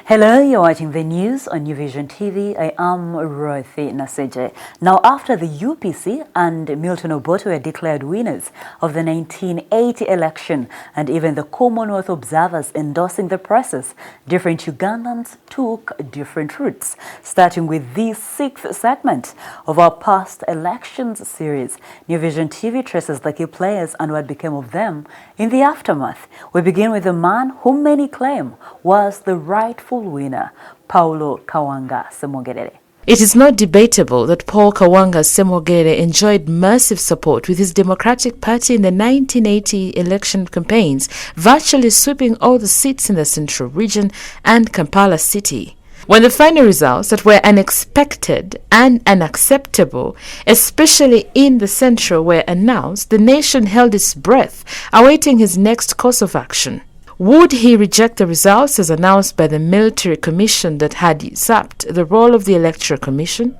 Hello, you're watching the news on New Vision TV. I am Rothi Naseje. Now, after the UPC and Milton Obote were declared winners of the 1980 election, and even the Commonwealth observers endorsing the process, different Ugandans took different routes. Starting with the 6th segment of our past elections series, New Vision TV traces the key players and what became of them in the aftermath. We begin with the man whom many claim was the rightful winner, Paul Kawanga Ssemwogerere. It is not debatable that Paul Kawanga Ssemwogerere enjoyed massive support with his Democratic Party in the 1980 election campaigns, virtually sweeping all the seats in the Central Region and Kampala City. When the final results that were unexpected and unacceptable, especially in the Central, were announced, the nation held its breath, awaiting his next course of action. Would he reject the results as announced by the military commission that had usurped the role of the Electoral Commission?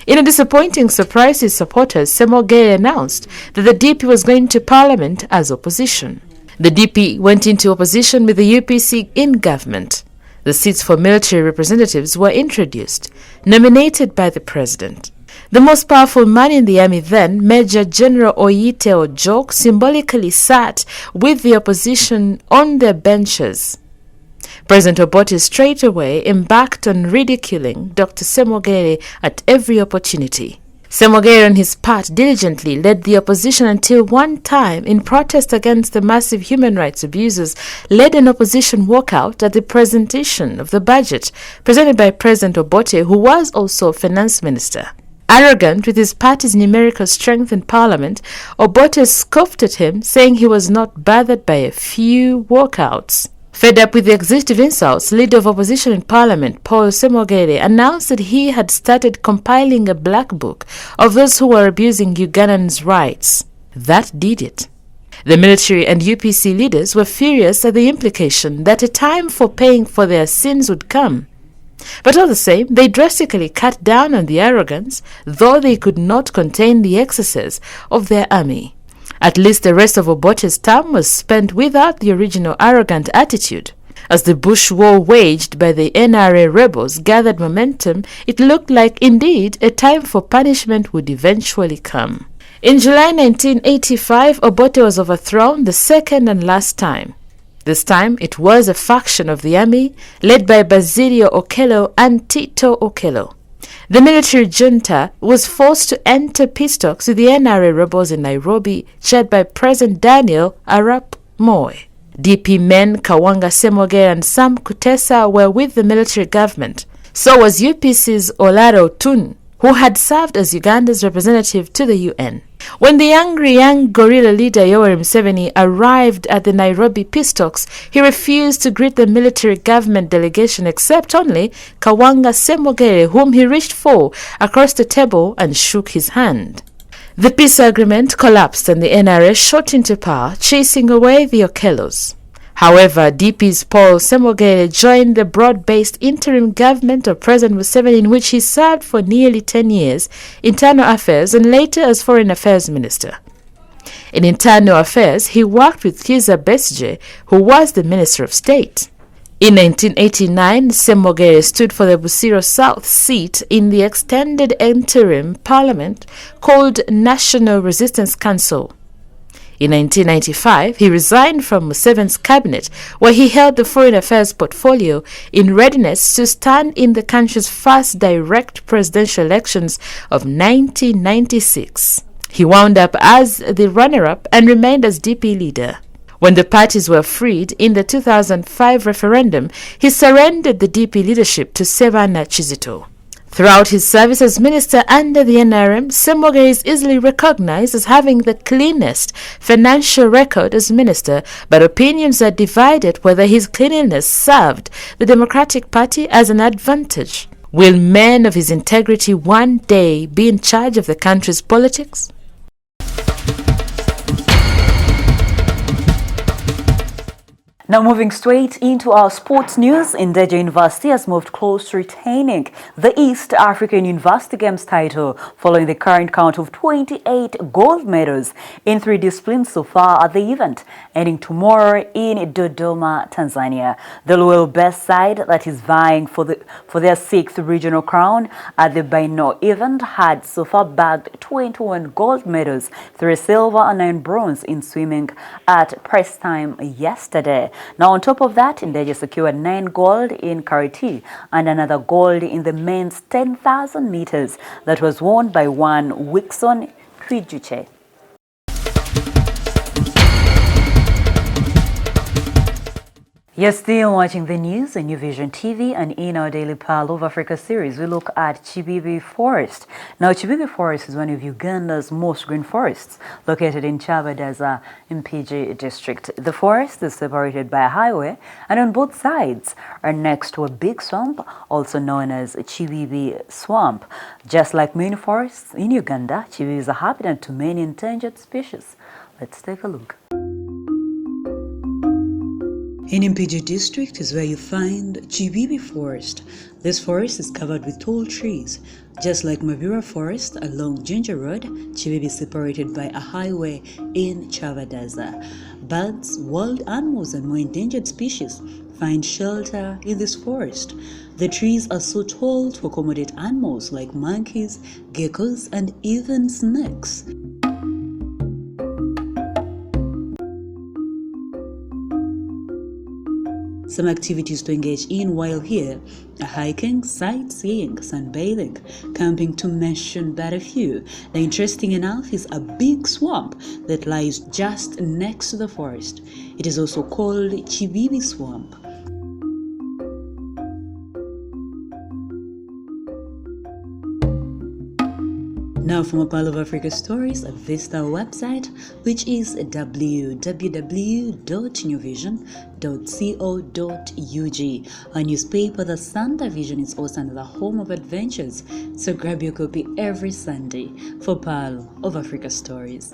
In a disappointing surprise to his supporters, Ssemwogerere announced that the DP was going to Parliament as opposition. The DP went into opposition with the UPC in government. The seats for military representatives were introduced, nominated by the president. The most powerful man in the army then, Major General Oyite Ojok, symbolically sat with the opposition on their benches. President Obote straight away embarked on ridiculing Dr. Ssemwogerere at every opportunity. Ssemwogerere on his part diligently led the opposition until one time, in protest against the massive human rights abuses, led an opposition walkout at the presentation of the budget presented by President Obote, who was also finance minister. Arrogant with his party's numerical strength in Parliament, Obote scoffed at him, saying he was not bothered by a few walkouts. Fed up with the exhaustive insults, leader of opposition in Parliament, Paul Ssemwogerere, announced that he had started compiling a black book of those who were abusing Ugandans' rights. That did it. The military and UPC leaders were furious at the implication that a time for paying for their sins would come. But all the same, they drastically cut down on the arrogance, though they could not contain the excesses of their army. At least the rest of Obote's term was spent without the original arrogant attitude. As the bush war waged by the NRA rebels gathered momentum, it looked like indeed a time for punishment would eventually come. In July 1985, Obote was overthrown the second and last time. This time, it was a faction of the army led by Basilio Okello and Tito Okello. The military junta was forced to enter peace talks with the NRA rebels in Nairobi, chaired by President Daniel Arap Moi. DP men Kawanga Ssemwogerere and Sam Kutesa were with the military government. So was UPC's Olaro Tun, who had served as Uganda's representative to the UN. When the angry young guerrilla leader Yoweri Museveni arrived at the Nairobi peace talks, he refused to greet the military government delegation except only Kawanga Ssemwogerere, whom he reached for across the table and shook his hand. The peace agreement collapsed and the NRA shot into power, chasing away the Okellos. However, DP's Paul Ssemwogerere joined the broad-based interim government of President Museveni, in which he served for nearly 10 years, internal affairs, and later as foreign affairs minister. In internal affairs, he worked with KIBIBI, who was the Minister of State. In 1989, Ssemwogerere stood for the Busiro South seat in the extended interim parliament called National Resistance Council. In 1995, he resigned from Museveni's cabinet, where he held the foreign affairs portfolio, in readiness to stand in the country's first direct presidential elections of 1996. He wound up as the runner-up and remained as DP leader. When the parties were freed in the 2005 referendum, he surrendered the DP leadership to Ssebaana Kizito. Throughout his service as minister under the NRM, Ssemwogerere is easily recognized as having the cleanest financial record as minister, but opinions are divided whether his cleanliness served the Democratic Party as an advantage. Will men of his integrity one day be in charge of the country's politics? Now moving straight into our sports news, NDEJJE University has moved close to retaining the East African University Games title following the current count of 28 gold medals in 3 disciplines so far at the event, ending tomorrow in Dodoma, Tanzania. The Luel Best side that is vying for their 6th regional crown at the biennial event had so far bagged 21 gold medals, 3 silver and 9 bronze in swimming at press time yesterday. Now, on top of that, NDEJJE secured 9 gold in karate and another gold in the men's 10,000 meters that was won by one Wixon Kwijuche. You're still watching the news on New Vision TV, and in our daily Pearl of Africa series, we look at KIBIBI Forest. Now, KIBIBI Forest is one of Uganda's most green forests, located in Chavadaza Mpigi district. The forest is separated by a highway, and on both sides are next to a big swamp, also known as KIBIBI Swamp. Just like many forests in Uganda, KIBIBI is a habitat to many endangered species. Let's take a look. In Mpigi district is where you find KIBIBI Forest. This forest is covered with tall trees. Just like Mavira Forest along Ginger Road, KIBIBI is separated by a highway in Chavadaza. Birds, wild animals and more endangered species find shelter in this forest. The trees are so tall to accommodate animals like monkeys, geckos and even snakes. Some activities to engage in while here are hiking, sightseeing, sunbathing, camping to mention but a few. The interesting enough is a big swamp that lies just next to the forest. It is also called KIBIBI Swamp. Now for more Pearl of Africa stories, visit our website, which is www.newvision.co.ug. Our newspaper, The Sunday Vision, is also another home of adventures, so grab your copy every Sunday for Pearl of Africa stories.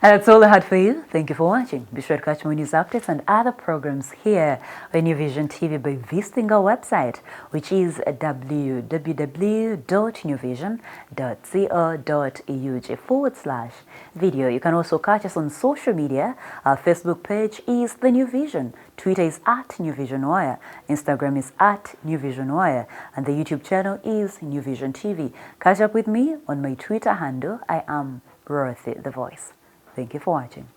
And that's all I had for you. Thank you for watching. Be sure to catch more news updates and other programs here on New Vision TV by visiting our website, which is www.newvision.co.ug/video. You can also catch us on social media. Our Facebook page is The New Vision. Twitter is @NewVisionWire. Instagram is @NewVisionWire. And the YouTube channel is New Vision TV. Catch up with me on my Twitter handle. I am Dorothy the Voice. Thank you for watching.